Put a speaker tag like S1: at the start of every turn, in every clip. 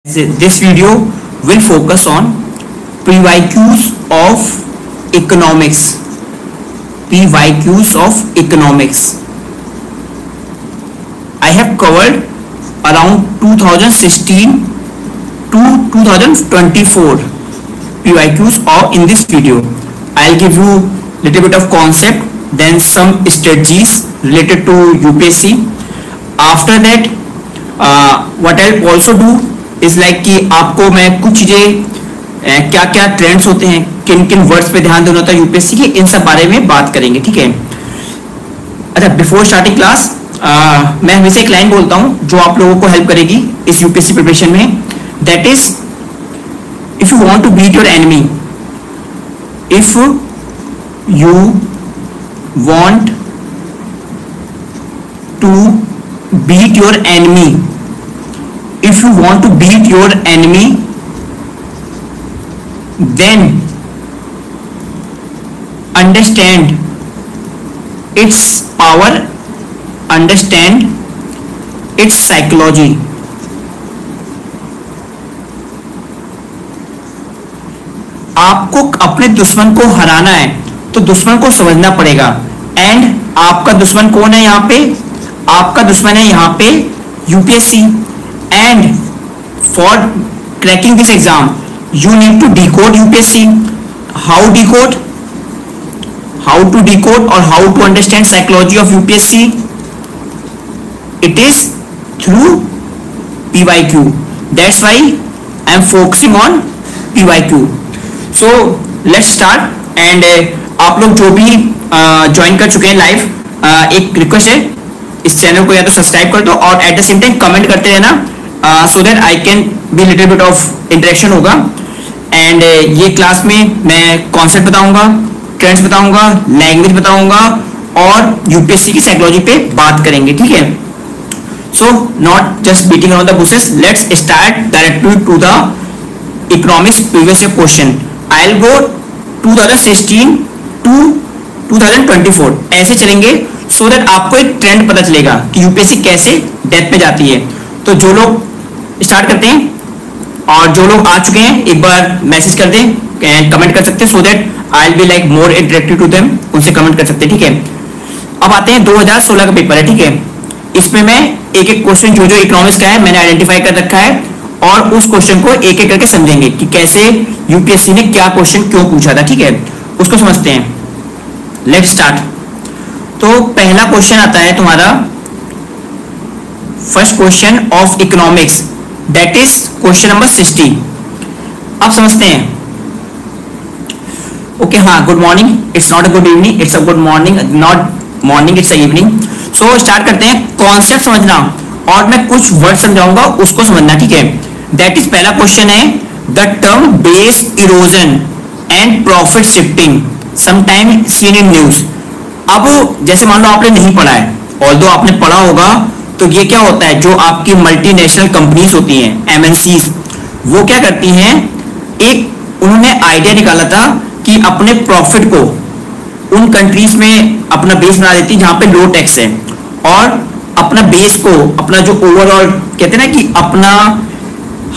S1: This video will focus on PYQs of economics. PYQs of economics. I have covered around 2016 to 2024 PYQs or in this video. I'll give you little bit of concept, then some strategies related to UPSC. After that, what I'll also do is like कि आपको मैं कुछ चीजें क्या क्या trends होते हैं, किन किन वर्ड्स पे ध्यान देना होता है यूपीएससी के, इन सब बारे में बात करेंगे. ठीक है. अच्छा, बिफोर स्टार्टिंग क्लास मैं हमेशा एक लाइन बोलता हूं जो आप लोगों को हेल्प करेगी इस यूपीएससी प्रिपरेशन में. That is if you want to beat your enemy, if you want to beat your enemy, if you want to beat your enemy, then understand its power, understand its psychology. आपको अपने दुश्मन को हराना है तो दुश्मन को समझना पड़ेगा. एंड आपका दुश्मन कौन है यहाँ पे? आपका दुश्मन है यहाँ पे UPSC. And for cracking this exam, you need to decode UPSC. How decode? How to decode or how to understand psychology of UPSC? It is through PYQ. That's why I am focusing on PYQ. So let's start. And आप लोग जो भी join कर चुके हैं live, एक request है, इस चैनल को या तो सब्सक्राइब कर दो और at the same time comment करते रहना, so that I can be little bit of interaction होगा. एंड ये क्लास में मैं कॉन्सेप्ट बताऊंगा, ट्रेंड्स बताऊंगा, लैंग्वेज बताऊंगा और यूपीएससी की साइकोलॉजी पे बात करेंगे. ठीक है. So not just beating around the bushes, let's start directly to the economics previous year question. I will go 2016 to 2024 ऐसे चलेंगे, सो दैट आपको एक ट्रेंड पता चलेगा कि यूपीएससी कैसे डेप्थ में जाती है. तो जो लोग स्टार्ट करते हैं और जो लोग आ चुके हैं एक बार मैसेज कर दें एंड कमेंट कर सकते हैं, so that I will be like more interactive to them. उनसे कमेंट कर सकते हैं. ठीक है. अब आते हैं 2016 का पेपर है. ठीक है. इसमें मैं एक एक क्वेश्चन जो जो इकोनॉमिक्स का है मैंने आइडेंटिफाई कर रखा है और उस क्वेश्चन को एक एक करके समझेंगे कि कैसे यूपीएससी ने क्या क्वेश्चन क्यों पूछा था. ठीक है. उसको समझते हैं. Let's start. तो पहला क्वेश्चन आता है तुम्हारा, first question of economics, that is question number 60. अब समझते हैं. ओके, हाँ, good morning. It's not a good evening, it's a good morning. Not morning, it's a evening. So start करते हैं. कॉन्सेप्ट समझना और मैं कुछ वर्ड समझाऊंगा, उसको समझना. ठीक है. दैट इज पहला क्वेश्चन है, the term base erosion and profit shifting sometime scene in news. अब जैसे मान लो आपने नहीं पढ़ा है, ऑल्दो आपने पढ़ा होगा, तो ये क्या होता है, जो आपकी मल्टीनेशनल कंपनीज होती हैं, एमएनसीज, वो क्या करती हैं, एक उन्होंने आइडिया निकाला था कि अपने प्रॉफिट को उन कंट्रीज में अपना बेस बना देती है जहां पे लो टैक्स है, और अपना बेस को, अपना जो ओवरऑल कहते हैं ना कि अपना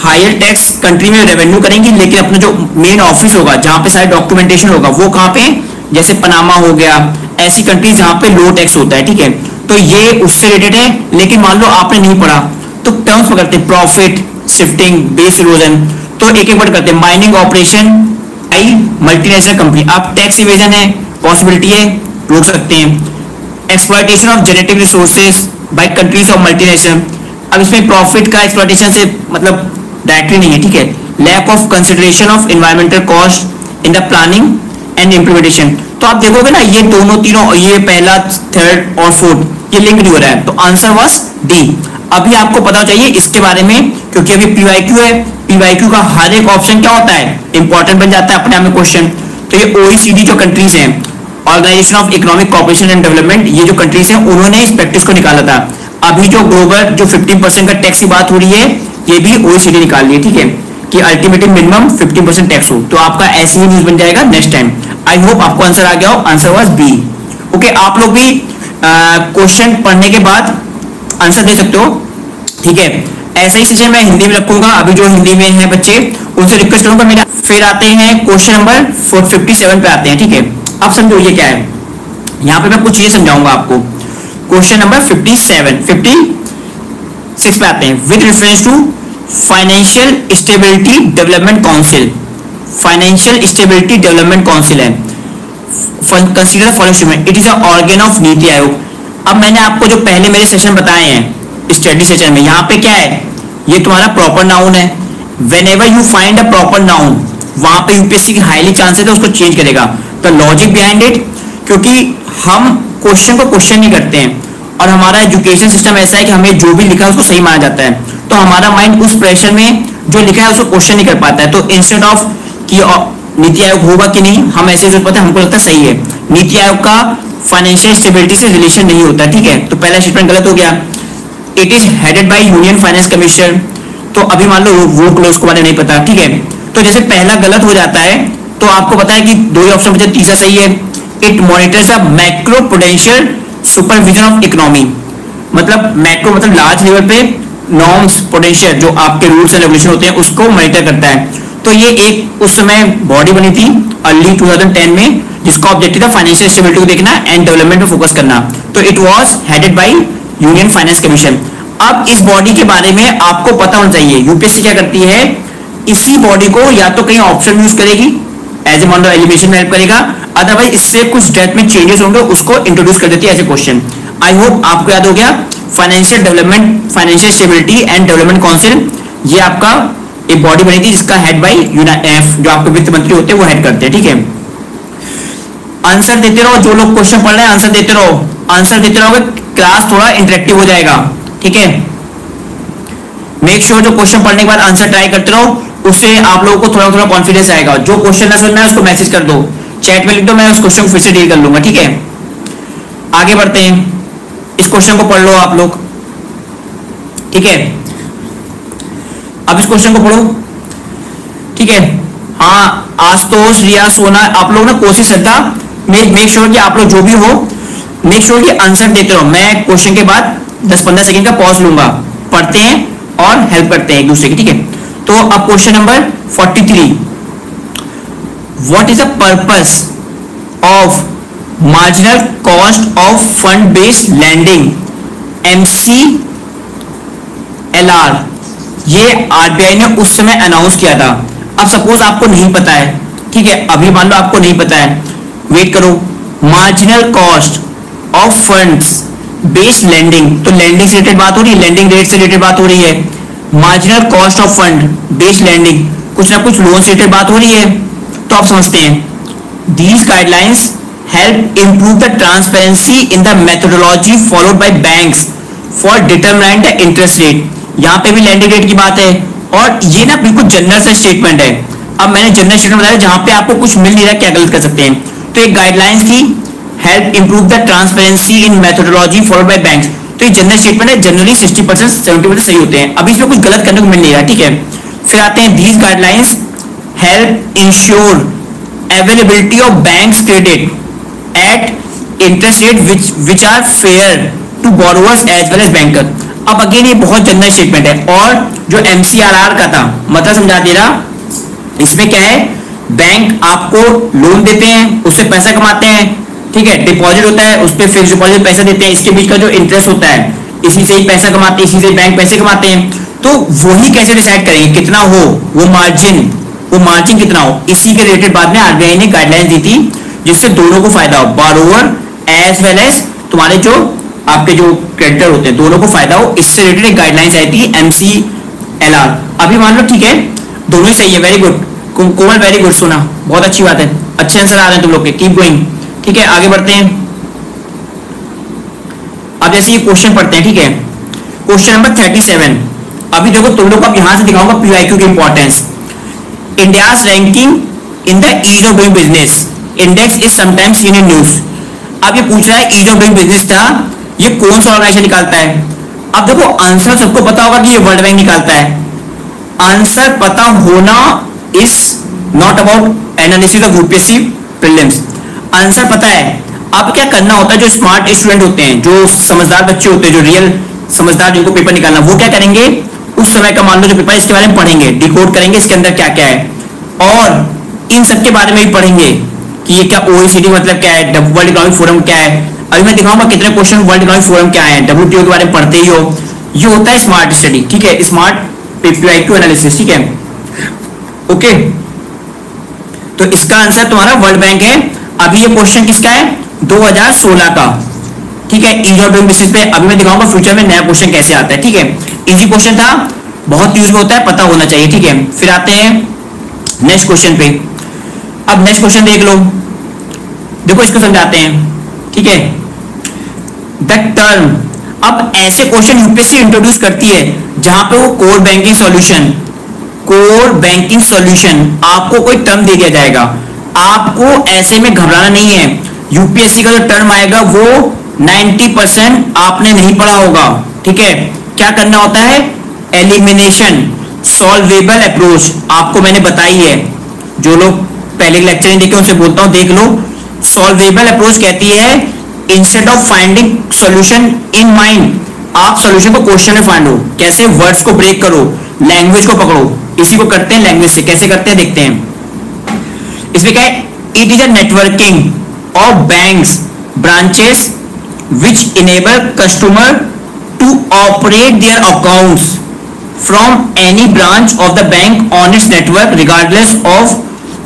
S1: हायर टैक्स कंट्री में रेवेन्यू करेंगी, लेकिन अपना जो मेन ऑफिस होगा जहां पे सारे डॉक्यूमेंटेशन होगा वो कहां पे, जैसे पनामा हो गया, ऐसी कंट्रीज जहां पे लो टैक्स होता है. ठीक है. तो ये उससे रिलेटेड है, लेकिन मान लो आपने नहीं पढ़ा तो टर्म्स पकड़ते हैं, प्रॉफिट शिफ्टिंग, बेस इरोजन. तो एक एक वर्ड करते हैं. माइनिंग ऑपरेशन आई मल्टीनेशनल कंपनी. अब टैक्स इवेजन है, पॉसिबिलिटी है, रोक सकते हैं. Exploitation of genetic resources by countries of multinational. अब इसमें प्रॉफिट का एक्सप्लॉयटेशन से मतलब डायरेक्टली नहीं है. ठीक है. Lack of consideration of environmental cost in the planning and implementation. तो आप देखोगे ना, ये दोनों तीनों, ये पहला, थर्ड और फोर्थ, ये लिंक नहीं हो रहा है. तो आंसर वाज डी. अभी आपको पता चाहिए इसके बारे में, क्योंकि अभी पीवाईक्यू है. पीवाईक्यू का हर एक ऑप्शन क्या होता है, इंपॉर्टेंट बन जाता है अपने आप में क्वेश्चन. तो ये ओईसीडी जो कंट्रीज हैं, organisation of economic corporation and development, ये जो कंट्रीज हैं उन्होंने इस प्रैक्टिस को निकाला था. अभी जो ग्लोबल जो 15% का टैक्स की बात हो रही है, ये भी ओईसीडी निकाल रही है. ठीक है. कि अल्टीमेटली मिनिमम 15% टैक्स हो. तो आपका ऐसे ही न्यूज बन जाएगा नेक्स्ट टाइम. आई होप आपको आंसर आ गया हो. Answer was B. ओके, आप लोग भी क्वेश्चन पढ़ने के बाद आंसर दे सकते हो. ठीक है. ऐसा ही सेशन मैं हिंदी में रखूंगा। अभी जो हिंदी में है बच्चे उनसे रिक्वेस्ट करूंगा मेरा। फिर आते हैं क्वेश्चन नंबर 57 पे आते हैं, ठीक है। अब समझो ये क्या है, यहाँ पे मैं कुछ चीजें समझाऊंगा आपको। क्वेश्चन नंबर 56 पे आते हैं। With reference to financial stability development council, financial stability development council है, consider following statement, it is a organ of NITI Aayog. अब मैंने आपको जो पहले मेरे सेशन बताए हैं स्टडी सेशन में, यहाँ पे क्या है, ये तुम्हारा प्रॉपर नाउन है। When ever you find a proper noun, वहां पे यूपीएससी की हाईली चांसेस है उसको चेंज करेगा। तो लॉजिक बिहाइंड इट, क्योंकि हम क्वेश्चन को क्वेश्चन नहीं करते हैं और हमारा एजुकेशन सिस्टम ऐसा है कि हमें जो भी लिखा है उसको सही माना जाता है, तो हमारा माइंड उस प्रेशर में जो लिखा है उसको क्वेश्चन नहीं कर पाता है। तो इंस्टेड ऑफ कि नीति आयोग होगा कि नहीं, हम ऐसे सोच पाते हैं, हमको लगता है सही है। नीति आयोग का फाइनेंशियल स्टेबिलिटी से रिलेशन नहीं होता, ठीक है। तो पहला स्टेटमेंट गलत हो गया। It is headed by union finance commission, तो अभी मान लो वो क्लोज को बारे नहीं पता, ठीक है। तो जैसे पहला गलत हो जाता है तो आपको पता है कि दो ही ऑप्शन बचे, तीसरा सही है। It monitors a macro prudential supervision of economy, मतलब मैक्रो मतलब लार्ज लेवल पे नॉर्म्स प्रूडेंशियल जो आपके रूल्स एंड रेगुलेशन होते हैं उसको मॉनिटर करता है। तो ये एक उस समय बॉडी बनी थी अर्ली 2010 में, जिसका ऑब्जेक्टिव था फाइनेंशियल स्टेबिलिटी को देखना एंड डेवलपमेंट पे फोकस करना। तो it was headed by union finance commission. अब इस बॉडी के बारे में आपको पता होना चाहिए, यूपीएससी क्या करती है, इसी बॉडी को या तो कहीं ऑप्शन यूज करेगी एज ए मान लो एलिमिनेशन में हेल्प करेगा, अदरवाइज इससे कुछ डेट में चेंजेस होंगे उसको इंट्रोड्यूस कर देती है as a question. I hope आपको याद हो गया। Financial development, financial stability and development council, ये आपका एक बॉडी बनी थी जिसका हेड बाय जो आपके वित्त मंत्री होते हैं वो हेड करते हैं, ठीक है। आंसर देते रहो, जो लोग क्वेश्चन पढ़ रहे हैं आंसर देते रहो, आंसर देते रहोगे क्लास थोड़ा इंटरेक्टिव हो जाएगा, ठीक है। मेक श्योर जो क्वेश्चन पढ़ने के बाद आंसर ट्राई करते रहो, उससे आप लोगों को थोड़ा थोड़ा कॉन्फिडेंस आएगा। जो क्वेश्चन ना समझ में आए उसको मैसेज कर दो, चैट में लिख दो, मैं उस क्वेश्चन को फिर से डील कर लूंगा, ठीक है। आगे बढ़ते हैं, इस क्वेश्चन को पढ़ लो आप लोग, ठीक है। अब इस क्वेश्चन को पढ़ो, ठीक है। हाँ, आशुतोष, रिया, सोना, आप लोग ना कोशिश करता मेक श्योर कि आप लोग जो भी हो मेक श्योर कि आंसर देते रहो। मैं क्वेश्चन के बाद 10-15 सेकंड का पॉज लूंगा, पढ़ते हैं और हेल्प करते हैं एक दूसरे की, ठीक है। तो अब question number 43, what is the purpose of marginal cost of fund based lending MCLR? ये आरबीआई ने उस समय अनाउंस किया था। अब सपोज आपको नहीं पता है, ठीक है, अभी मान लो आपको नहीं पता है, वेट करो। Marginal cost of funds based lending, तो लैंडिंग से रिलेटेड बात हो रही है, लैंडिंग रेट से रिलेटेड बात हो रही है। Marginal cost of fund based lending, कुछ ना कुछ लोन से रिलेटेड बात हो रही है। तो आप समझते हैं these guidelines help improve the transparency in the methodology followed by banks for determining the interest rate. यहाँ पे भी लैंडिंग रेट की बात है, और ये ना बिल्कुल जनरल सा स्टेटमेंट है। अब मैंने जनरल स्टेटमेंट बताया जहां पे आपको कुछ मिल नहीं रहा क्या गलत कर सकते हैं। तो एक गाइडलाइंस थी help improve the transparency in methodology followed by banks, तो ये जनरल स्टेटमेंट है, जनरली 60% 70% सही होते हैं। अभी इसमें कुछ गलत करने को मिल नहीं रहा, ठीक है। फिर आते हैं these guidelines help ensure availability of banks credit at interest rate which are fair to borrowers as well as banker. अब अगेन ये बहुत जनरल स्टेटमेंट है, और जो MCLR का था मतलब समझा दे रहा, इसमें क्या है, बैंक आपको लोन देते हैं, उससे पैसा कमाते हैं, ठीक है। डिपॉजिट होता है, उस पर फिक्स डिपॉजिट पैसा देते हैं, इसके बीच का जो इंटरेस्ट होता है इसी से ही पैसा कमाते हैं, इसी से बैंक पैसे कमाते हैं। तो वही कैसे डिसाइड करेंगे कितना हो, वो मार्जिन कितना हो, इसी के रिलेटेड बाद में आरबीआई ने गाइडलाइंस दी थी जिससे दोनों को फायदा हो, बोरोवर एज वेल एज तुम्हारे जो आपके जो क्रेडिटर होते हैं, दोनों को फायदा हो। इससे रिलेटेड एक गाइडलाइंस आई थी MCLR। अभी मान लो ठीक है, दोनों ही सही है, वेरी गुड कोमल, वेरी गुड, सुना, बहुत अच्छी बात है, अच्छे आंसर आ रहे हैं तुम लोग के, कीप गोइंग, ठीक है। आगे बढ़ते हैं। अब जैसे ये क्वेश्चन पढ़ते हैं, ठीक है। क्वेश्चन नंबर 37, अभी देखो तुम लोग को अब यहां से दिखाऊंगा PYQ की importance. India's ranking in the ease of doing business index is sometimes seen in news. अब ये पूछ रहा है ईज ऑफ डूइंग बिजनेस था, ये कौन सा ऑर्गेनाइजेशन निकालता है। अब देखो आंसर सबको पता होगा कि ये वर्ल्ड बैंक निकालता है। आंसर पता होना is not about analysis of UPSC prelims, answer पता है। अब क्या करना होता है, जो स्मार्ट स्टूडेंट होते हैं, जो समझदार बच्चे होते हैं, जो रियल समझदार जिनको पेपर निकालना, वो क्या करेंगे, उस समय का मान लो जो पेपर, इसके बारे में पढ़ेंगे, डिकोड करेंगे इसके अंदर क्या क्या है, और इन सब के बारे में भी पढ़ेंगे कि ये क्या OECD मतलब क्या है, वर्ल्ड इकोनॉमिक फोरम क्या है। अभी मैं दिखाऊंगा कितने क्वेश्चन वर्ल्ड इकोनॉमिक फोरम क्या है, WTO के बारे में पढ़ते ही हो। ये होता है स्मार्ट स्टडी, ठीक है, स्मार्ट PYQ एनालिसिस, ठीक है, ओके। तो इसका आंसर तुम्हारा वर्ल्ड बैंक है। अभी ये क्वेश्चन किसका है, 2016 का, ठीक है, ईज ऑफ डूइंग बिजनेस पे। अभी मैं दिखाऊंगा फ्यूचर में नया क्वेश्चन कैसे आता है, ठीक है। इजी क्वेश्चन था, बहुत यूज में होता है, पता होना चाहिए, ठीक है। फिर आते हैं नेक्स्ट क्वेश्चन पे। अब नेक्स्ट क्वेश्चन देख लो, देखो इसको समझाते हैं, ठीक है। द टर्म, अब ऐसे क्वेश्चन यूपीएससी इंट्रोड्यूस करती है जहां पे वो core banking solution, core banking solution आपको कोई टर्म दे दिया जाएगा, आपको ऐसे में घबराना नहीं है। यूपीएससी का जो टर्म आएगा वो 90% आपने नहीं पढ़ा होगा, ठीक है। क्या करना होता है, एलिमिनेशन सॉल्वेबल अप्रोच, आपको मैंने बताई है, जो लोग पहले लेक्चर नहीं देखे उनसे बोलता हूं देख लो। सॉल्वेबल अप्रोच कहती है instead of finding solution in mind, आप सॉल्यूशन को क्वेश्चन में फाइंड हो, कैसे वर्ड्स को ब्रेक करो, लैंग्वेज को पकड़ो, इसी को करते हैं लैंग्वेज से। कैसे करते हैं देखते हैं। इसमें क्या है, it is a networking of banks branches which enable customer to operate their accounts from any branch of the bank on its network regardless of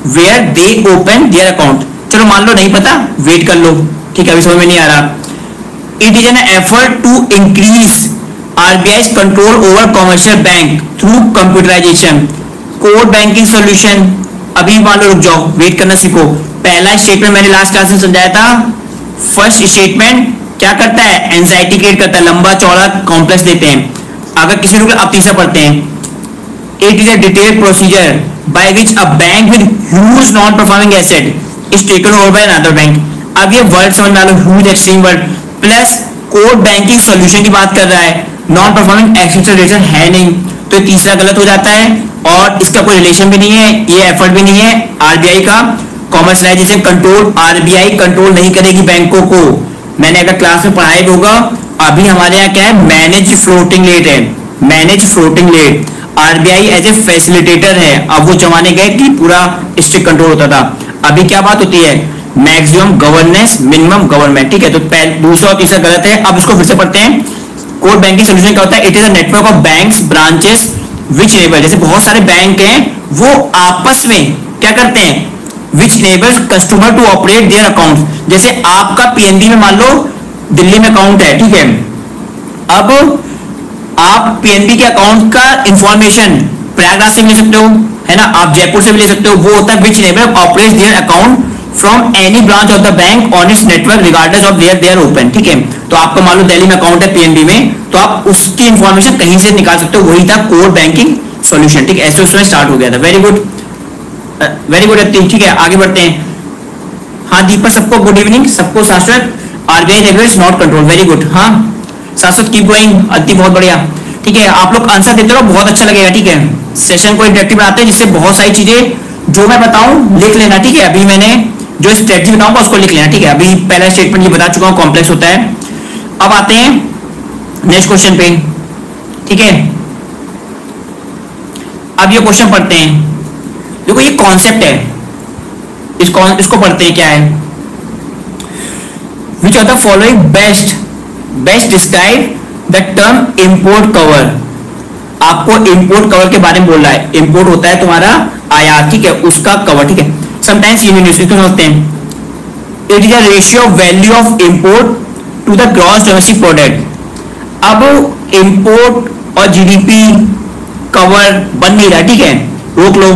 S1: where they open their account. चलो मान लो नहीं पता, वेट कर लो, ठीक है, अभी समझ में नहीं आ रहा। It is an effort to increase RBI's control over commercial bank through computerisation, core banking solution. अभी मान लो रुक जाओ, वेट करना सीखो। पहला स्टेटमेंट मैंने लास्ट क्लास में समझाया था। फर्स्ट स्टेटमेंट क्या करता है, एंजाइटी क्रिएट करता है, लंबा चौड़ा कॉम्प्लेक्स देते हैं। अगर किसी को अब तीसरा पढ़ते हैं, it is a detailed procedure by which a bank with huge non performing asset is taken over by another bank. अब ये वर्ड समझ में आ लो, huge extreme word, plus core banking solution की बात कर रहा है, नॉन परफॉर्मिंग एक्सटेंशन है नहीं, तो तीसरा गलत हो जाता है और इसका कोई रिलेशन भी नहीं है, ये एफर्ट भी नहीं है आरबीआई का। कॉमर्शलाइजेशन कंट्रोल, आरबीआई कंट्रोल नहीं करेगी बैंकों को, मैंने अगर क्लास में पढ़ाया भी होगा। अभी हमारे यहाँ क्या है, मैनेज फ्लोटिंग रेट है, manage floating rate. RBI as a facilitator है, अब वो जमाने गए कि पूरा स्ट्रिक्ट कंट्रोल होता था। अभी क्या बात होती है, मैक्सिमम गवर्नेंस मिनिमम गवर्नमेंट, ठीक है। तो दूसरा और तीसरा गलत है। अब इसको फिर से पढ़ते हैं। कोर बैंकिंग सॉल्यूशन क्या होता है, it is a network of banks branches which enable, जैसे बहुत सारे बैंक हैं वो आपस में क्या करते हैं, which enables customer to operate their account. जैसे आपका पीएनबी में मान लो दिल्ली में अकाउंट है, ठीक है, अब आप पीएनबी के अकाउंट का इंफॉर्मेशन प्रयागराज से भी ले सकते हो, है ना, आप जयपुर से भी ले सकते हो। वो होता है which enable operate their account from any branch of the bank on its network regardless of where they are open, ठीक है। तो आपका मान लो दिल्ली में अकाउंट है पीएनबी में, तो आप उसकी इंफॉर्मेशन कहीं से निकाल सकते हो, वही था कोर बैंकिंग सॉल्यूशन, ठीक है। ऐसे उसमें स्टार्ट हो गया था। वेरी गुड, वेरी गुड अति, ठीक है, आगे बढ़ते हैं। हाँ दीपक, सबको गुड इवनिंग, सबको शाश्वत, RBI regulates not control, very good. हाँ शाश्वत कीप गोइंग, अति बहुत बढ़िया, ठीक है। आप लोग आंसर देते रहो, बहुत अच्छा लगेगा, ठीक है। सेशन को इंटरेक्टिव बनाते हैं, जिससे बहुत सारी चीजें जो मैं बताऊं लिख लेना, ठीक है। अभी मैंने जो स्ट्रेटजी बताऊंगा उसको लिख लेना, ठीक है। अभी पहला स्टेटमेंट ये बता चुका हूं, कॉम्प्लेक्स होता है। अब आते हैं नेक्स्ट क्वेश्चन पे, ठीक है। अब ये क्वेश्चन पढ़ते हैं, देखो ये कॉन्सेप्ट है, इसको पढ़ते हैं। क्या है, which are the following best describe the term import cover. आपको इंपोर्ट कवर के बारे में बोल रहा है। इंपोर्ट होता है तुम्हारा आयात, ठीक है, उसका कवर, ठीक है। समटाइम्स इसको समझते हैं। It is a ratio of value of import to the gross domestic product. अब इंपोर्ट और जीडीपी कवर बन नहीं रहा, ठीक है, रोक लो।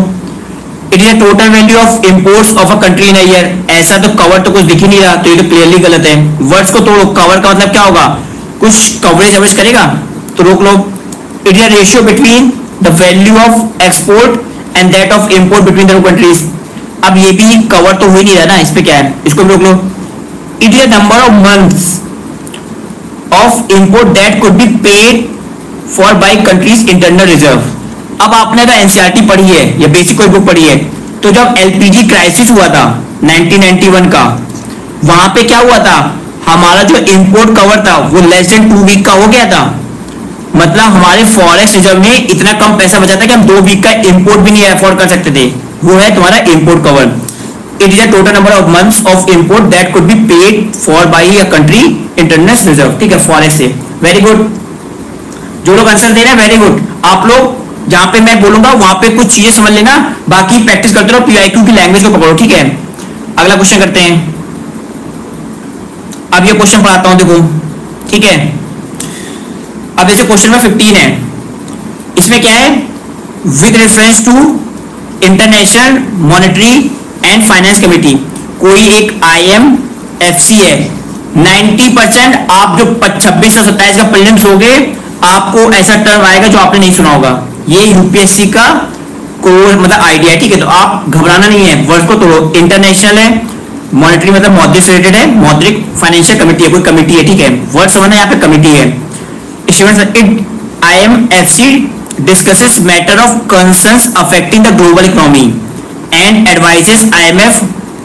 S1: It is a total value of imports of a country in a year. ऐसा तो कवर तो कुछ दिख ही नहीं रहा, तो ये तो क्लियरली गलत है। वर्ड्स को तोड़ो, कवर का मतलब क्या होगा, कुछ कवरेज एवरेज करेगा, तो रोक लो। It is a ratio between the value of export and that of import between the countries. अब ये भी कवर तो हो ही नहीं रहा ना, इस पे क्या है, इसको भी रोक लो। It is a number of months of import that could be paid for by countries internal reserve. अब आपने अगर एनसीईआरटी पढ़ी है या बेसिक कोई बुक पढ़ी है, तो जब एलपीजी क्राइसिस हुआ था 1991 का, वहां पे क्या हुआ था, हमारा जो इंपोर्ट कवर था वो लेस देन 2 वीक का हो गया था। मतलब हमारे फॉरेक्स रिजर्व में इतना कम पैसा बचा था कि हम 2 वीक का इंपोर्ट भी नहीं अफोर्ड कर सकते थे। वो है तुम्हारा import cover. It is a total number of months of import that could be paid for by a country international reserve. ठीक है, फॉरेक्स से। वेरी गुड, जो लोग आंसर दे रहे हैं वेरी गुड। आप लोग जहां पे मैं बोलूंगा वहां पे कुछ चीजें समझ लेना, बाकी प्रैक्टिस करते रहो, पीआईक्यू की लैंग्वेज को पकड़ो। ठीक है, अगला क्वेश्चन करते हैं। अब ये क्वेश्चन पढ़ाता हूं, देखो। ठीक है, अब जैसे क्वेश्चन नंबर 15 है, इसमें क्या है, with reference to international monetary and finance committee, कोई एक IMFC है। 90% आप जो 26 से 27 का प्रीलिम्स होगे, आपको ऐसा टर्म आएगा जो आपने नहीं सुना होगा। ये यूपीएससी का कोर मतलब आइडिया है। ठीक है, तो आप घबराना नहीं है, वर्ड को तोड़ो। इंटरनेशनल है, मॉनेटरी मतलब मौद्रिक से रिलेटेड है, मौद्रिक फाइनेंशियल कमेटी है, कोई कमेटी है। ठीक है, वर्ड समझना, यहाँ पे कमेटी है। IMFC discusses matter of concerns affecting the global economy and advises IMF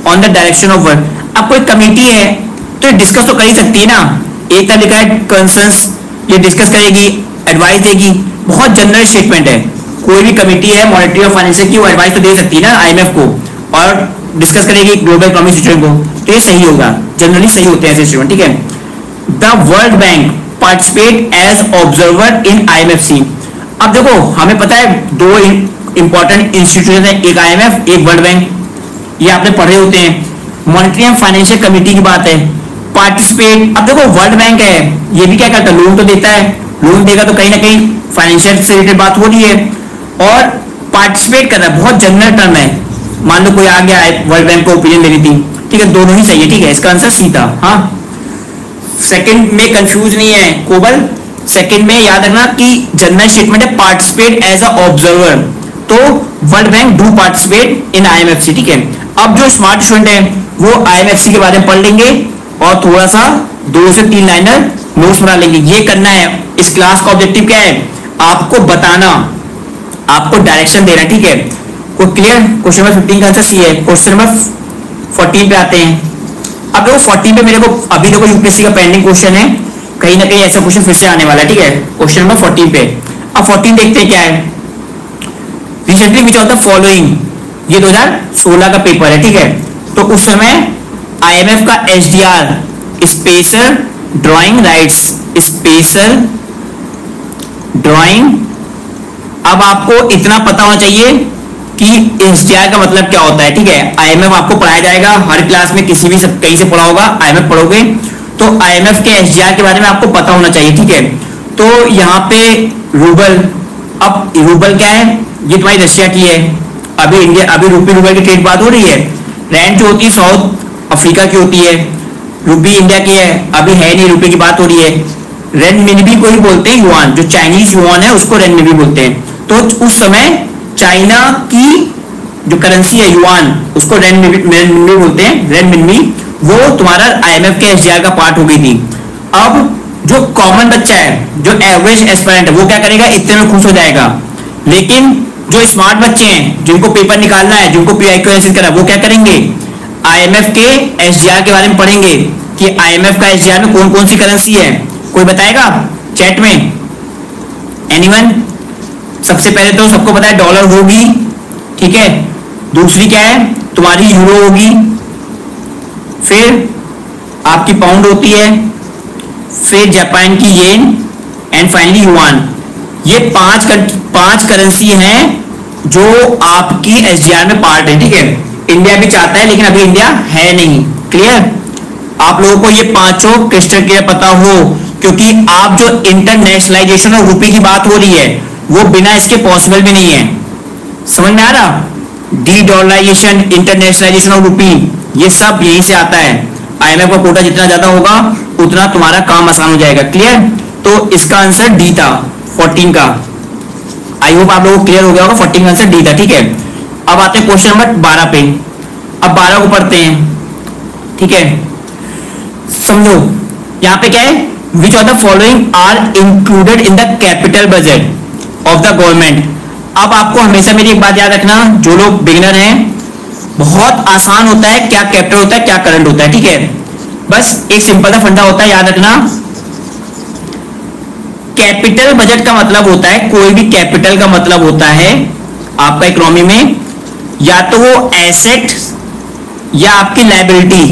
S1: on the direction of work। अब कोई कमेटी है तो डिस्कस तो कर ही सकती है ना। एक तरह लिखा है कंसर्न्स, ये डिस्कस करेगी, एडवाइस देगी। बहुत जनरल स्टेटमेंट है। कोई भी कमेटी है मॉनेटरी और फाइनेंशियल की, वो एडवाइस तो दे सकती है ना IMF को, और डिस्कस करेगी ग्लोबल इकोनॉमिक सिचुएशन को। तो ये सही होगा, जनरली सही होते हैं ऐसे स्टेटमेंट। ठीक है, the World Bank participate as observer in IMFC। अब देखो, हमें पता है 2 इंपॉर्टेंट इंस्टीट्यूशन है, एक IMF, एक वर्ल्ड बैंक। ये आपने पढ़े होते हैं। मॉनेटरी एंड फाइनेंशियल कमेटी की बात है, पार्टिसिपेट। अब देखो, वर्ल्ड बैंक है, ये भी क्या करता है, लोन तो देता है। लोन देगा तो कहीं ना कहीं फाइनेंशियल से रिलेटेड बात हो रही है, और पार्टिसिपेट कर रहा है, बहुत जनरल टर्म है। मान लो कोई आ गया है, वर्ल्ड बैंक को ओपिनियन देनी थी। ठीक है, दोनों ही सही है। ठीक है, इसका आंसर सी था। हाँ, सेकंड में कंफ्यूज नहीं है कोबल। सेकंड में याद रखना कि जनरल स्टेटमेंट है, पार्टिसिपेट एज अ ऑब्जर्वर, तो world bank do participate in IMFC। ठीक है, अब जो स्मार्ट स्टूडेंट है वो IMFC के बारे में पढ़ लेंगे और थोड़ा सा 2 से 3 लाइनर नोट्स बना लेंगे। ये करना है। इस क्लास का ऑब्जेक्टिव क्या है, आपको बताना, आपको डायरेक्शन देना। ठीक है, को क्लियर। क्वेश्चन नंबर 15 का आंसर सी है। क्वेश्चन नंबर 14 पे आते हैं। अब देखो 14 पे मेरे को अभी देखो यूपीएससी का पेंडिंग क्वेश्चन है, कहीं ना कहीं ऐसा क्वेश्चन फिर से आने वाला है। ठीक है, क्वेश्चन नंबर 14 पे। अब 14 देखते हैं क्या है। Recently which of the following, ये 2016 का पेपर है। ठीक है, तो उस समय IMF का SDR special drawing rights, special drawing. अब आपको इतना पता होना चाहिए कि SDR का मतलब क्या होता है। ठीक है, IMF आपको पढ़ाया जाएगा हर क्लास में, किसी भी कहीं से पढ़ा होगा, IMF पढ़ोगे तो IMF के SDR के बारे में आपको पता होना चाहिए। ठीक है, तो यहाँ पे रूबल, अब रूबल क्या है, ये तुम्हारी रशिया की है। अभी इंडिया, अभी रूपी रूबल की ट्रेड बात हो रही है। रैंड जो होती है साउथ अफ्रीका की होती है, रूपी इंडिया की है, अभी है नहीं, रूपी की बात हो रही है। रेनमिनबी को ही बोलते हैं युआन, जो चाइनीज युआन है उसको रेनमिनबी बोलते हैं। तो उस समय चाइना की जो करेंसी है युआन, उसको रेनमिनबी बोलते हैं, रेनमिनबी। वो तुम्हारा IMF के SDR का पार्ट हो गई थी। अब जो कॉमन बच्चा है, जो एवरेज एस्पिरेंट है, वो क्या करेगा, इतने में खुश हो जाएगा। लेकिन जो स्मार्ट बच्चे हैं, जिनको पेपर निकालना है, जिनको PIQ एनालिसिस करना है, वो क्या करेंगे, IMF के SDR के बारे में पढ़ेंगे कि IMF का SDR में कौन कौन सी करेंसी है। कोई बताएगा चैट में? एनीवन? सबसे पहले तो सबको पता है डॉलर होगी। ठीक है, दूसरी क्या है, तुम्हारी यूरो होगी, फिर आपकी पाउंड होती है, फिर जापान की येन, एंड फाइनली युआन। ये पांच करेंसी हैं जो आपकी SDR में पार्ट है। ठीक है, इंडिया भी चाहता है लेकिन अभी इंडिया है नहीं। क्लियर? आप लोगों को ये पांचों क्रिस्टल क्लियर पता हो, क्योंकि आप जो इंटरनेशनलाइजेशन और रुपये की बात हो रही है वो बिना इसके पॉसिबल भी नहीं है। समझ में आ रहा? De dollarisation, internationalisation of rupee, ये सब यहीं से आता है। IMF का कोटा जितना ज्यादा होगा उतना तुम्हारा काम आसान हो जाएगा। क्लियर? तो इसका आंसर डी था 14 का। आई होप आप लोगों को क्लियर हो गया होगा, 14 का आंसर डी था। ठीक है, अब आते हैं क्वेश्चन नंबर 12 पे। अब 12 को पढ़ते हैं। ठीक है, समझो यहां पे क्या है, which of the following are included in the capital budget of the government. अब आपको हमेशा मेरी एक बात याद रखना, जो लोग बिगिनर हैं, बहुत आसान होता है क्या कैपिटल होता है क्या करंट होता है। ठीक है, बस एक सिंपल सा फंडा होता है, याद रखना, कैपिटल बजट का मतलब होता है, कोई भी कैपिटल का मतलब होता है आपका इकोनॉमी में या तो वो एसेट या आपकी लायबिलिटी,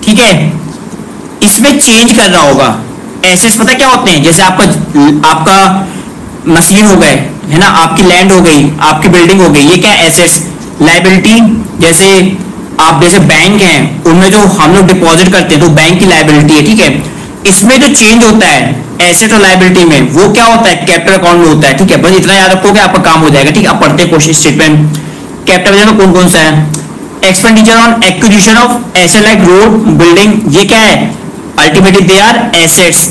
S1: ठीक है, इसमें चेंज कर रहा होगा। एसेट्स पता क्या होते हैं, जैसे आपका मशीन हो गए, है ना, आपकी लैंड हो गई, आपकी बिल्डिंग हो गई, ये क्या एसेट्स। लायबिलिटी जैसे आप जैसे बैंक हैं उनमें जो हम लोग डिपॉजिट करते हैं तो बैंक की लायबिलिटी है, ठीक है। इसमें जो चेंज होता है एसेट और लायबिलिटी में वो क्या होता है, कैपिटल अकाउंट में होता है, ठीक है। बस इतना याद रखोगे आपका काम हो जाएगा, ठीक है। आप पढ़ते क्वेश्चन स्टेटमेंट कैपिटल बजट में कौन कौन सा है। Expenditure on acquisition of asset like road building, ये क्या है, अल्टीमेटली दे आर एसेट्स।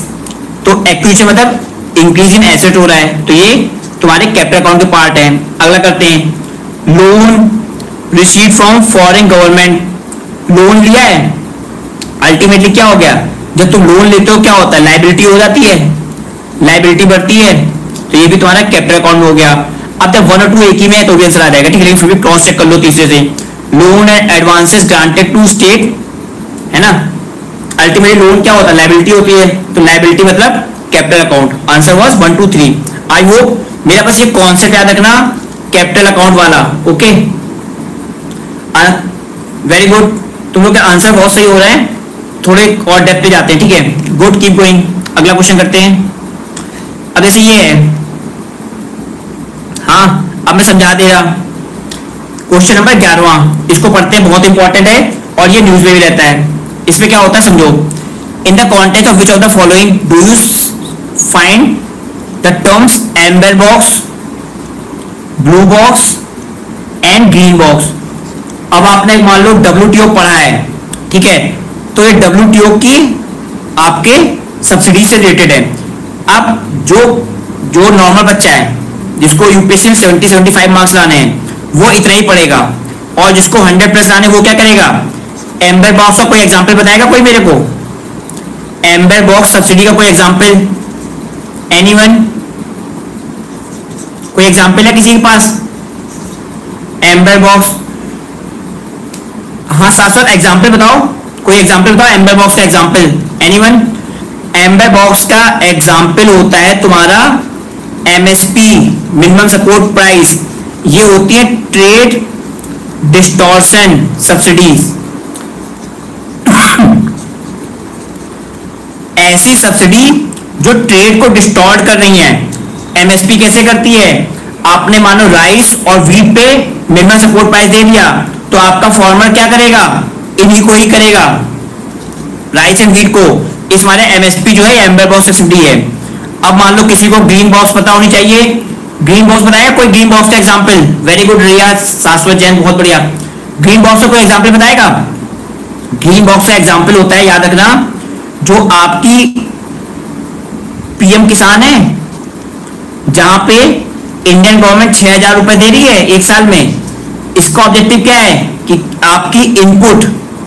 S1: तो एक्विजिशन मतलब इंक्रीज इन एसेट हो रहा है, तो ये तुम्हारे कैपिटल अकाउंट के पार्ट है। अगला करते हैं loan receive from foreign government, loan लिया है, अल्टीमेटली क्या हो गया, जब तुम लोन लेते हो क्या होता है, लायबिलिटी हो जाती है, लायबिलिटी बढ़ती है, तो ये भी तुम्हारा कैपिटल अकाउंट में हो गया। अब जब 1 और 2 एक ही में है तो भी आंसर आ जाएगा, ठीक है, लेकिन फिर भी क्रॉस चेक कर लो तीसरे से। Loan and advances granted to state, है ना, अल्टीमेटली लोन क्या होता है, लायबिलिटी होती है, तो लायबिलिटी मतलब capital account. Answer was 1, 2, 3। I hope मेरा बस ये कॉन्सेप्ट याद रखना कैपिटल अकाउंट वाला, ओके, वेरी गुड। तुम लोग के आंसर बहुत सही हो रहे हैं, थोड़े और डेप्थ पे जाते हैं, ठीक है, गुड, कीप गोइंग। अगला क्वेश्चन करते हैं। अब जैसे ये है, हाँ अब मैं समझा दे रहा, क्वेश्चन नंबर 11वां, इसको पढ़ते हैं, बहुत इंपॉर्टेंट है और ये न्यूज में भी रहता है। इसमें क्या होता है समझो, in the context of which of the following do you find the terms amber box, blue box and green box. अब आपने मान लो WTO पढ़ा है, ठीक है, तो ये WTO की आपके सब्सिडी से रिलेटेड है। अब जो नॉर्मल बच्चा है जिसको यूपीएससी में 70-75 मार्क्स लाने हैं वो इतना ही पढ़ेगा, और जिसको 100+ लाने वो क्या करेगा, एम्बर बॉक्स का कोई एग्जांपल बताएगा कोई मेरे को, एम्बर बॉक्स सब्सिडी का कोई एग्जांपल, एनीवन, कोई एग्जांपल है किसी के पास एम्बर बॉक्स, हाँ साथ साथ एग्जांपल बताओ, कोई एग्जांपल बताओ एम्बर बॉक्स का एग्जांपल, एनीवन। एम्बर बॉक्स का एग्जांपल होता है तुम्हारा MSP, मिनिमम सपोर्ट प्राइस, ये होती है ट्रेड डिस्टॉर्शन सब्सिडीज। ऐसी सब्सिडी जो ट्रेड को डिस्टॉर्ट कर रही है। MSP कैसे करती है, आपने मानो राइस और व्हीट पे मिनिमम सपोर्ट प्राइस दे दिया तो आपका फार्मर क्या करेगा, इन्हीं को ही करेगा, राइस एंड व्हीट को। इस माने MSP जो है एम्बर बॉक्स सब्सिडी है। अब मान लो किसी को ग्रीन बॉक्स पता होनी चाहिए, ग्रीन बॉक्स बताया कोई, ग्रीन बॉक्स का एग्जांपल, वेरी गुड रियाज, शाश्वत जैन, बहुत बढ़िया। ग्रीन बॉक्स का कोई एग्जांपल बताएगा, ग्रीन बॉक्स का एग्जांपल होता है, याद रखना, जो आपकी PM किसान है जहां पे इंडियन गवर्नमेंट 6,000 रुपए दे रही है एक साल में, इसका ऑब्जेक्टिव क्या है कि आपकी इनपुट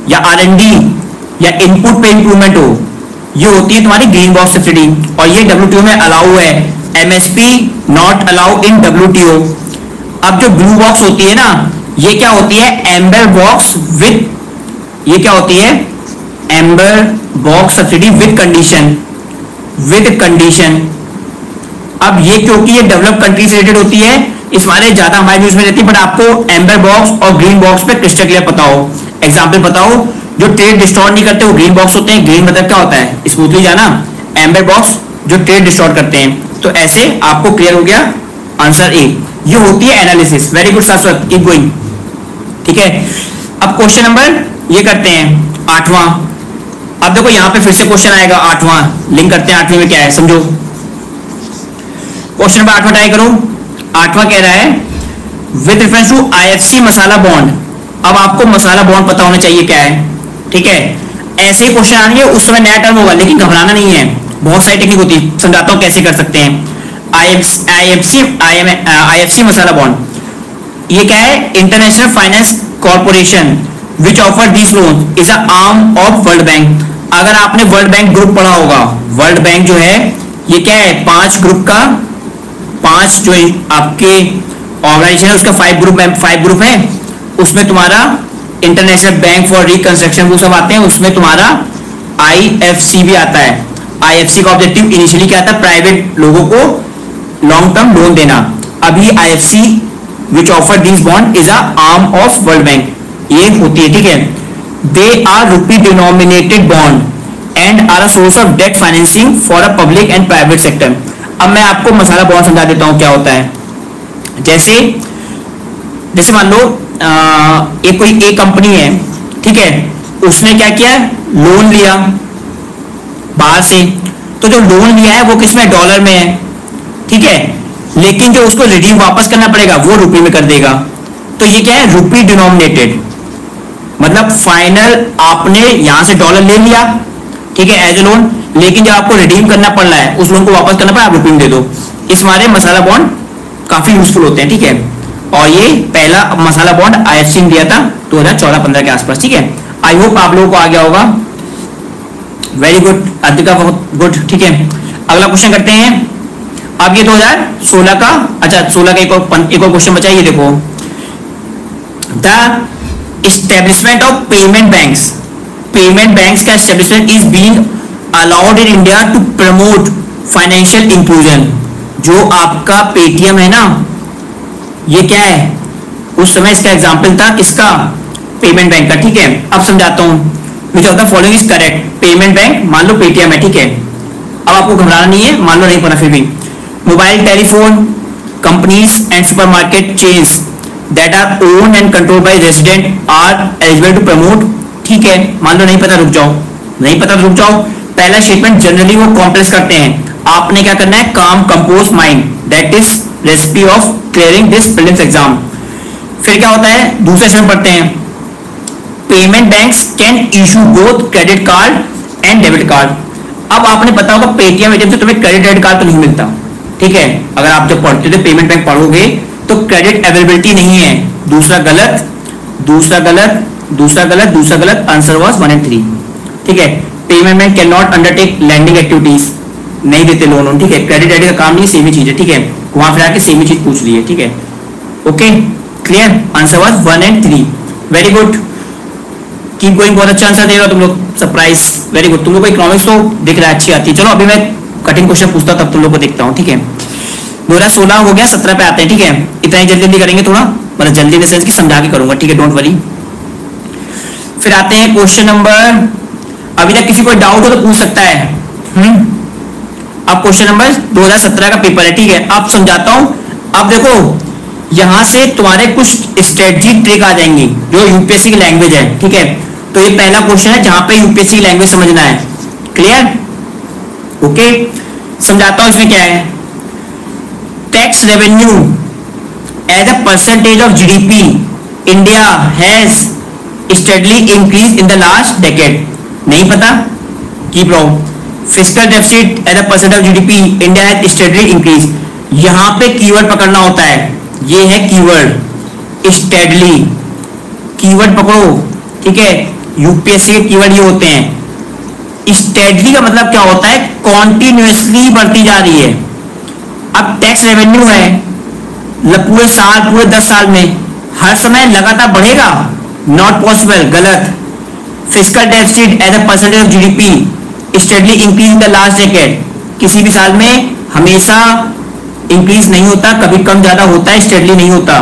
S1: या R&D या इनपुट पे इंप्रूवमेंट हो, ये होती है तुम्हारी ग्रीन बॉक्स सब्सिडी, और ये WTO में अलाउ है, MSP not allow in WTO। अब जो ब्लू बॉक्स होती है ना, ये क्या होती है, एम्बर बॉक्स विद, ये क्या होती है, amber box subsidy with condition, with condition. अब ये क्योंकि ये डेवलप कंट्री से रिलेटेड होती है, इस माने ज्यादा हमारे न्यूज में रहती है, बट आपको एम्बर बॉक्स और ग्रीन बॉक्स पे क्रिस्टल क्लियर पता हो। एग्जांपल बताओ, जो ट्रेड डिस्टॉर्ट नहीं करते वो ग्रीन बॉक्स होते हैं, ग्रीन मतलब क्या होता है, स्मूथली जाना, एम्बर बॉक्स जो ट्रेड डिस्टॉर्ट करते हैं। तो ऐसे आपको क्लियर हो गया आंसर ए, ये होती है एनालिसिस। वेरी गुड शाश्वत, कीप गोइंग, ठीक है। अब क्वेश्चन नंबर ये करते हैं 8वां। अब देखो यहाँ पे फिर से क्वेश्चन आएगा 8वां, लिंक करते हैं 8वीं में क्या है समझो। क्वेश्चन नंबर 8वां ट्राई करो। 8वां कह रहा है with reference to IFC masala bond. अब आपको मसाला बॉन्ड पता होना चाहिए क्या है, ठीक है। ऐसे ही क्वेश्चन आएंगे, उस समय नया टर्म होगा, लेकिन घबराना नहीं है, बहुत सारी टेक्निक होती है, समझाता हूं कैसे कर सकते हैं। IFC मसाला बॉन्ड, ये क्या है, international finance corporation which offer this loan is a arm of World bank. अगर आपने वर्ल्ड बैंक ग्रुप पढ़ा होगा, वर्ल्ड बैंक जो है ये क्या है, 5 ग्रुप का, 5 जो आपके ऑर्गेनाइजेशन है उसका 5 ग्रुप है, उसमें तुम्हारा इंटरनेशनल बैंक फॉर रिकंस्ट्रक्शन वो सब आते हैं, उसमें तुम्हारा IFC भी आता है। आईएफसी का ऑब्जेक्टिव इनिशियली क्या था, प्राइवेट लोगों को लॉन्ग टर्म लोन देना। अभी IFC which offer this bond is a arm of World Bank, ये होती है, ठीक है। They are rupee denominated bond and are a source of debt financing for a public and private sector. अब मैं आपको मसाला बॉन्ड समझा देता हूं क्या होता है। जैसे जैसे मान लो एक कोई एक कंपनी है, ठीक है, उसने क्या किया, लोन लिया बाहर से, तो जो लोन लिया है वो किसमें, डॉलर में है, ठीक है, लेकिन जो उसको रिडीम वापस करना पड़ेगा वो रुपये में कर देगा। तो ये क्या है, रुपी डिनोमिनेटेड, मतलब फाइनल आपने यहां से डॉलर ले लिया, ठीक है, एज ए लोन, लेकिन जब आपको रिडीम करना पड़ रहा है, उस लोन को वापस करना पड़ा, आप रुपये में दे दो। इस मारे मसाला बॉन्ड काफी यूजफुल होते हैं, ठीक है। और ये पहला मसाला बॉन्ड आईएफसी ने दिया था 2014-15 के आसपास, ठीक है। आई होप आप लोगों को आ गया होगा, वेरी गुड अद्विका, बहुत गुड, ठीक है। अगला क्वेश्चन करते हैं। अब ये 2016 का, अच्छा 16 का एक और क्वेश्चन बचा, ये देखो, the establishment of payment banks, payment banks का establishment is being allowed in India to promote financial inclusion. जो आपका पेटीएम है ना, ये क्या है, उस समय इसका एग्जाम्पल था किसका, पेमेंट बैंक का, ठीक है। अब समझाता हूं, विच of the following is correct. Payment bank, मान लो पेटीएम है, ठीक है, अब आपको घबराना नहीं है, मान लो नहीं पता फिर भी। Mobile telephone companies and supermarket chains that are owned and controlled by resident are eligible to promote, ठीक है। मान लो नहीं पता, रुक जाओ, नहीं पता रुक जाओ। पहला स्टेटमेंट जनरली वो कॉम्प्लेक्स करते हैं, आपने क्या करना है, काम compose mind, that is recipe of clearing this prelims exam. फिर क्या होता है, दूसरे स्टेटमेंट पढ़ते हैं, payment banks can issue both credit card and debit card. अब आपने पता होगा पेटीएम एटीएम से तुम्हें क्रेडिट डेबिट कार्ड तो नहीं मिलता, ठीक है। अगर आप जब पढ़ते थे पेमेंट बैंक पढ़ोगे तो क्रेडिट अवेलेबिलिटी नहीं है। दूसरा गलत, दूसरा गलत, दूसरा गलत, दूसरा गलत, आंसर वाज 1 and 3, ठीक है। Payment bank can not undertake lending activities, नहीं देते लोन, ठीक है। क्रेडिट डेबिट का काम नहीं, सेम ही चीज है, ठीक है। वहां फिर आके सेम ही चीज पूछ ली है, ठीक है। Okay clear, answer was 1 and 3, very good, keep going, बहुत अच्छा आंसर दे रहे हो तुम लोग, सरप्राइज, वेरी गुड। तुम लोग को इकोनॉमिक्स तो दिख रहा है अच्छी आती है। चलो अभी मैं कठिन क्वेश्चन पूछता तब तुम लोग को देखता हूँ, ठीक है। 2016 हो गया, 17 पे आते हैं, ठीक है। इतना ही जल्दी करेंगे थोड़ा, मतलब जल्दी इन द सेंस की समझा के करूंगा, ठीक है, डोंट वरी। फिर आते हैं क्वेश्चन नंबर, अभी तक किसी को डाउट हो तो पूछ सकता है। अब क्वेश्चन नंबर 2017 का पेपर है, ठीक है। अब समझाता हूं। अब देखो यहां से तुम्हारे कुछ स्ट्रेटजी ट्रिक आ जाएंगी जो यूपीएससी की लैंग्वेज है, ठीक है। तो ये पहला क्वेश्चन है जहां पे यूपीएससी की लैंग्वेज समझना है, क्लियर, ओके। समझाता हूं इसमें क्या है। Tax revenue as a percentage of GDP India has steadily increase in the last decade, नहीं पता, कीप रहो। Fiscal deficit as a percent of GDP India has steadily increase, यहां पे कीवर्ड पकड़ना होता है, ये है कीवर्ड, स्टेडली, कीवर्ड पकड़ो, ठीक है। यूपीएससी के कीवर्ड ये होते हैं। स्टेडली का मतलब क्या होता है, कॉन्टिन्यूसली बढ़ती जा रही है। अब टैक्स रेवेन्यू है, पूरे साल, पूरे 10 साल में हर समय लगातार बढ़ेगा, नॉट पॉसिबल, गलत। Fiscal deficit as a percentage of GDP steadily increase in the last decade, किसी भी साल में हमेशा इंक्रीज नहीं होता, कभी कम ज्यादा होता है, स्टेडली नहीं होता।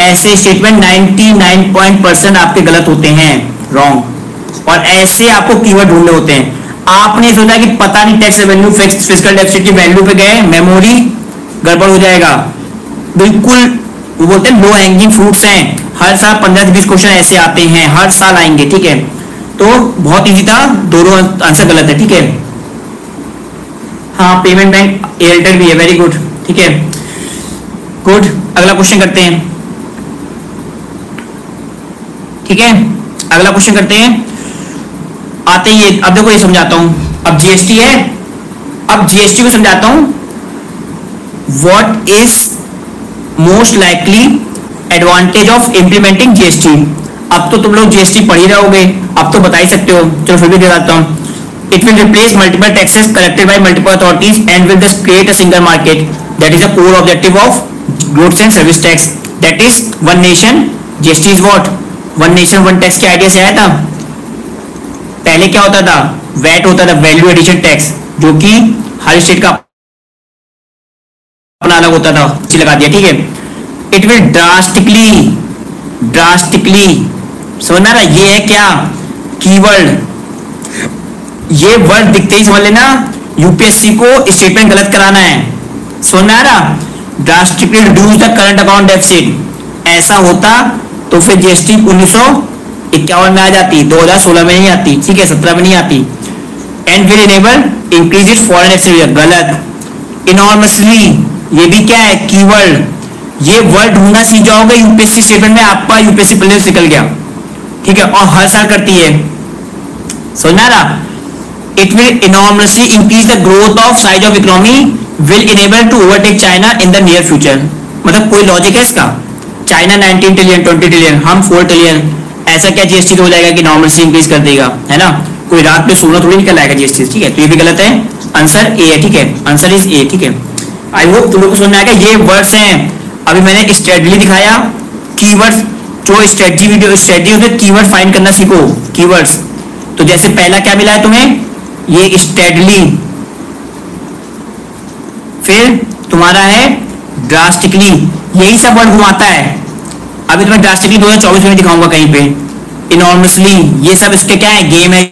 S1: ऐसे स्टेटमेंट 99% आपके गलत होते हैं, रॉन्ग। और ऐसे आपको कीवर्ड ढूंढने होते हैं। आपने सोचा कि पता नहीं टैक्स रेवेन्यू फिस्कल डेफिसिट की वैल्यू पे गए, मेमोरी गड़बड़ हो जाएगा, बिल्कुल। वो बोलते हैं लो हैंगिंग फ्रूट्स हैं, हर साल 15 से 20 क्वेश्चन ऐसे आते हैं, हर साल आएंगे, ठीक है। तो बहुत इजी था, दोनों आंसर गलत है, ठीक है। हाँ पेमेंट बैंक एयरटेल भी है, वेरी गुड, ठीक है, गुड। अगला क्वेश्चन करते हैं, ठीक है। अगला क्वेश्चन करते हैं, आते ही अब देखो ये समझाता हूं। अब जीएसटी है, अब जीएसटी को समझाता हूं। What is most likely advantage of implementing GST. अब तो तुम लोग जीएसटी पढ़ ही रहोगे, अब तो बता ही सकते हो, चलो फिर भी दिखाता हूं। It will replace multiple taxes collected by multiple authorities and will thus create a single market. That is the core objective of goods and service tax. That is one nation. GST is what? One nation one tax के idea से आया था। पहले क्या होता था, VAT होता था, वैल्यू एडिशन टैक्स, जो कि हर स्टेट का अपना अलग होता था, लगा दिया, ठीक है। इट विल ड्रास्टिकली समझना रहा, ये है क्या कीवर्ड, ये वर्ड दिखते ही समझ लेना यूपीएससी को स्टेटमेंट गलत कराना है, समझ आ रहा। Drastically reduce the current account deficit, ऐसा होता तो फिर जीएसटी 1951 में आ जाती, 2016 में नहीं आती, ठीक है, 17 में नहीं आती। And will enable increase it foreign exchange, गलत। इनॉर्मसली, ये भी क्या है कीवर्ड, ये वर्ड ढूंढना सीख जाओगे यूपीएससी स्टेटमेंट में, आपका यूपीएससी प्रीलिम्स निकल गया, ठीक है। और हर साल करती है, समझना रहा। It will enormously increase the growth of size of economy, will enable to overtake China in the near future. मतलब कोई लॉजिक है इसका, चाइना 19 ट्रिलियन 20 ट्रिलियन, हम 4 ट्रिलियन, ऐसा क्या जीएसटी हो जाएगा कि नॉर्मली इंक्रीज कर देगा, है ना। कोई रात में सोना थोड़ी निकल आएगा जीएसटी, ठीक है। तो ये भी गलत है, आंसर ए है, ठीक है, आंसर इज ए, ठीक है। आई होप तुम लोग को समझ में आएगा। ये वर्ड्स हैं, अभी मैंने स्ट्रेटजी दिखाया, कीवर्ड्स जो स्ट्रेटजी वीडियो स्ट्रेटजी उसमें कीवर्ड फाइंड करना सीखो, कीवर्ड्स। तो जैसे पहला क्या मिला है तुम्हें, ये स्टेडली, फिर तुम्हारा है ड्रास्टिकली, यही सब वर्ड घुमाता है। अभी तुम्हें ड्रास्टिकली 2024 में दिखाऊंगा कहीं पे, इनॉर्मसली, ये सब इसके क्या है, गेम है।